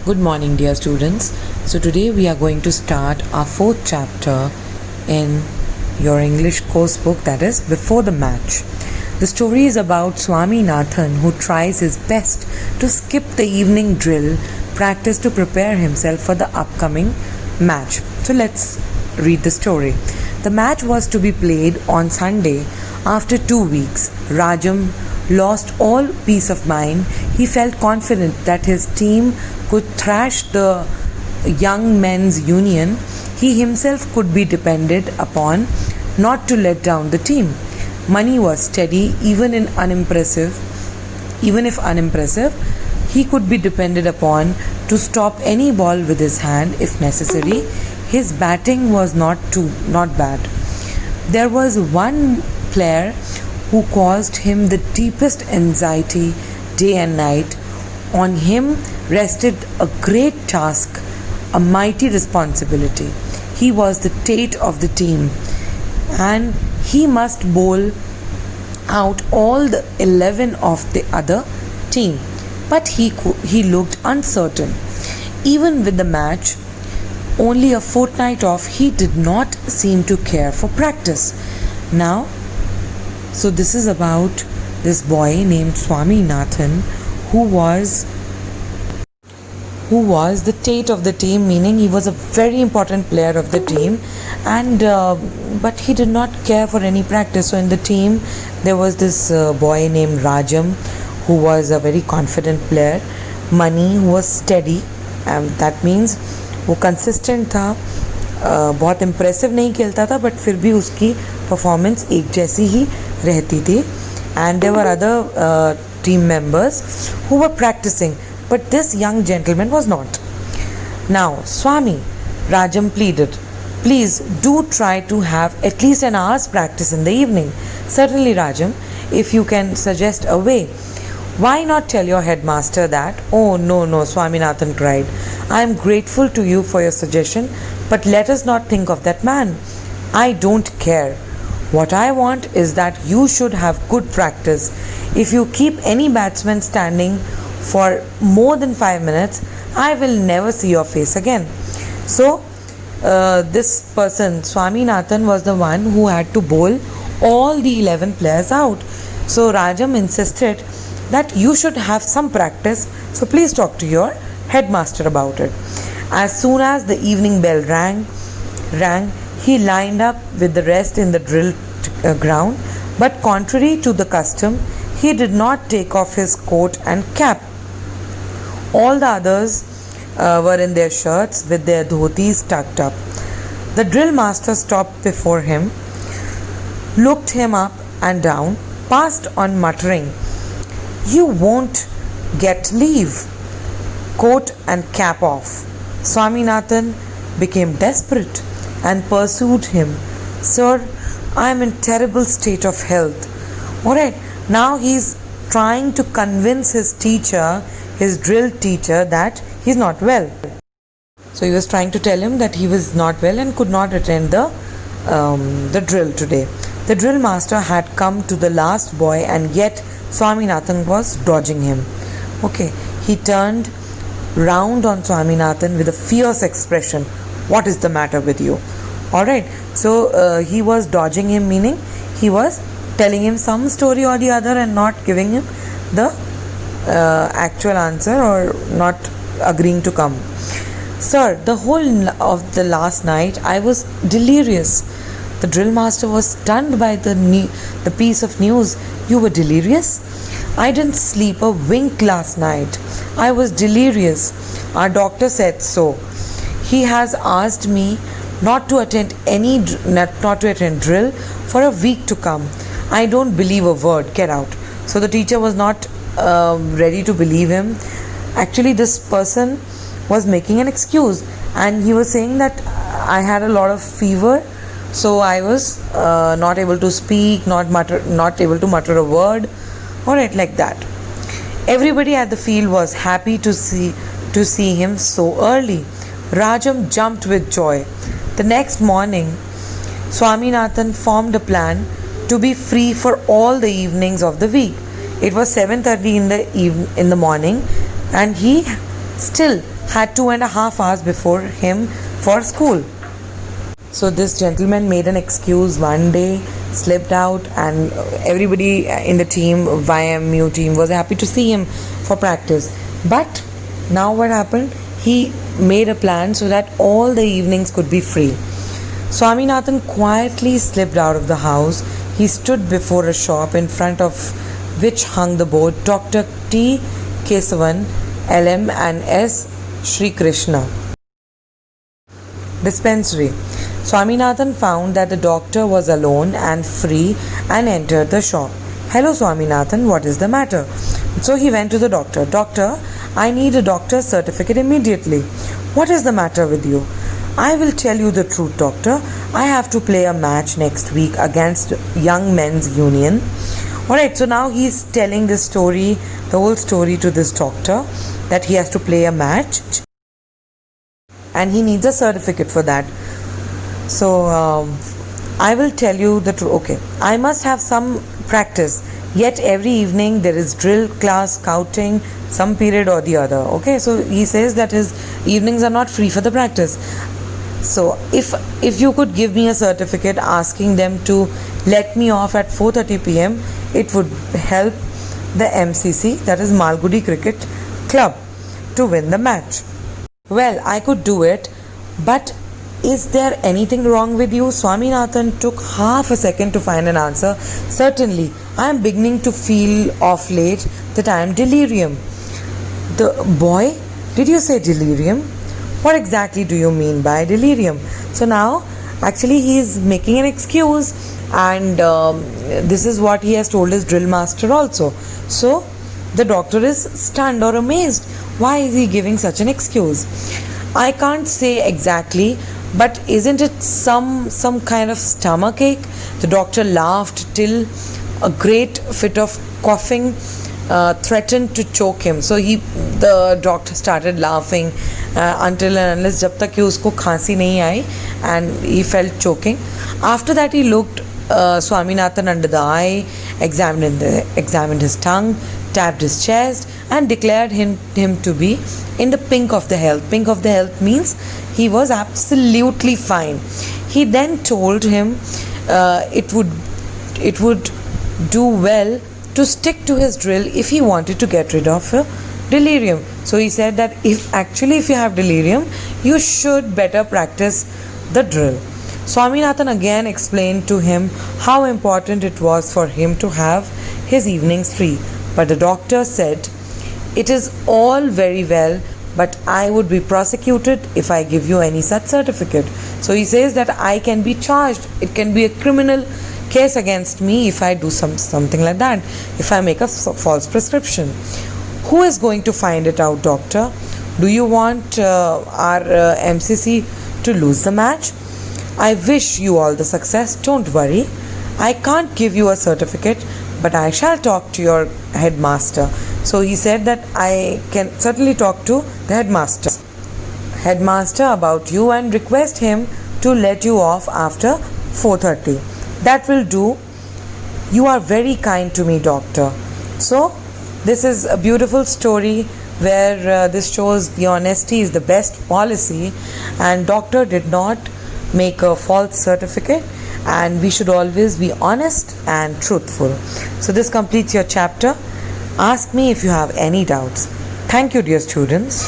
Good morning, dear students. So, today we are going to start our fourth chapter in your English course book, that is, Before the Match. The story is about Swaminathan, who tries his best to skip the evening drill practice to prepare himself for the upcoming match. So, let's read the story. The match was to be played on Sunday. After 2 weeks, Rajam lost all peace of mind. He felt confident that his team could thrash the young men's union. He himself could be depended upon not to let down the team. Money was steady, even if unimpressive. He could be depended upon to stop any ball with his hand if necessary. His batting was not bad. There was one player who caused him the deepest anxiety day and night. On him rested a great task, a mighty responsibility. He was the Tate of the team, and he must bowl out all the 11 of the other team. But he looked uncertain. Even with the match only a fortnight off, he did not seem to care for practice. Now, so this is about this boy named Swaminathan who was the Tate of the team, meaning he was a very important player of the team, and but he did not care for any practice. So in the team there was this boy named Rajam who was a very confident player, Mani who was steady, and that means वो consistent था, बहुत impressive नहीं खेलता था, but फिर भी उसकी performance एक जैसी ही रहती थी. And there were other team members who were practising, but this young gentleman was not. Now Swami, Rajam pleaded, please do try to have at least an hour's practice in the evening. Certainly, Rajam, if you can suggest a way. Why not tell your headmaster that? Oh, no, Swaminathan cried. I am grateful to you for your suggestion, but let us not think of that man. I don't care. What I want is that you should have good practice. If you keep any batsman standing for more than 5 minutes, I will never see your face again. So, this person, Swaminathan, was the one who had to bowl all the 11 players out. So, Rajam insisted that you should have some practice, so please talk to your headmaster about it. As soon as the evening bell rang, he lined up with the rest in the drill ground, but contrary to the custom, he did not take off his coat and cap. All the others were in their shirts with their dhotis tucked up. The drill master stopped before him, looked him up and down, passed on muttering, "You won't get leave. Coat and cap off." Swaminathan became desperate and pursued him. "Sir, I am in terrible state of health." Alright, now he's trying to convince his teacher, his drill teacher, that he's not well. So he was trying to tell him that he was not well and could not attend the drill today. The drill master had come to the last boy, and yet Swaminathan was dodging him. Okay, he turned round on Swaminathan with a fierce expression. What is the matter with you? Alright, so he was dodging him, meaning he was telling him some story or the other and not giving him the actual answer, or not agreeing to come. "Sir, the whole of the last night I was delirious." The drill master was stunned by the piece of news. "You were delirious?" "I didn't sleep a wink last night. I was delirious. Our doctor said so. He has asked me not to attend drill for a week to come. I don't believe a word. Get out." So the teacher was not ready to believe him. Actually, this person was making an excuse, and he was saying that I had a lot of fever, so I was not able to speak, not able to mutter a word. Alright, like that. Everybody at the field was happy to see him so early. Rajam jumped with joy. The next morning, Swaminathan formed a plan to be free for all the evenings of the week. It was 7:30 in the morning, and he still had 2.5 hours before him for school. So this gentleman made an excuse one day, slipped out, and everybody in the team, YMU team, was happy to see him for practice. But now what happened? He made a plan so that all the evenings could be free. Swaminathan quietly slipped out of the house. He stood before a shop in front of which hung the board Dr. T. Kesavan, LM and S. Sri Krishna. Dispensary. Swaminathan found that the doctor was alone and free and entered the shop. Hello Swaminathan, what is the matter? So he went to the doctor. Doctor, I need a doctor's certificate immediately. What is the matter with you? I will tell you the truth, doctor. I have to play a match next week against Young Men's Union. Alright, so now he's telling this story, the whole story to this doctor, that he has to play a match and he needs a certificate for that. So I will tell you the truth. Okay, I must have some practice. Yet every evening there is drill class, scouting, some period or the other. Okay, so he says that his evenings are not free for the practice. So if you could give me a certificate asking them to let me off at 4:30 p.m., it would help the MCC, that is Malgudi Cricket Club, to win the match. Well, I could do it, but is there anything wrong with you? Swaminathan took half a second to find an answer. Certainly, I am beginning to feel of late that I am delirium. The boy, did you say delirium? What exactly do you mean by delirium? So now, actually he is making an excuse, and this is what he has told his drill master also. So the doctor is stunned or amazed. Why is he giving such an excuse? I can't say exactly, but isn't it some kind of stomach ache? The doctor laughed till a great fit of coughing threatened to choke him. So the doctor started laughing until and unless jab tak ki usko khansi nahi aayi, and he felt choking. After that he looked Swaminathan under the eye, examined his tongue, tapped his chest, and declared him to be in the pink of the health. Pink of the health means he was absolutely fine. He then told him it would do well to stick to his drill if he wanted to get rid of delirium. So he said that if you have delirium, you should better practice the drill. Swaminathan again explained to him how important it was for him to have his evenings free. But the doctor said, it is all very well, but I would be prosecuted if I give you any such certificate. So he says that I can be charged. It can be a criminal case against me if I do something like that, if I make a false prescription. Who is going to find it out, doctor? Do you want our MCC to lose the match? I wish you all the success. Don't worry. I can't give you a certificate, but I shall talk to your headmaster. So he said that I can certainly talk to the headmaster about you and request him to let you off after 4:30. That will do. You are very kind to me, doctor. So this is a beautiful story where this shows the honesty is the best policy, and doctor did not make a false certificate, and we should always be honest and truthful. So this completes your chapter. Ask me if you have any doubts. Thank you, dear students.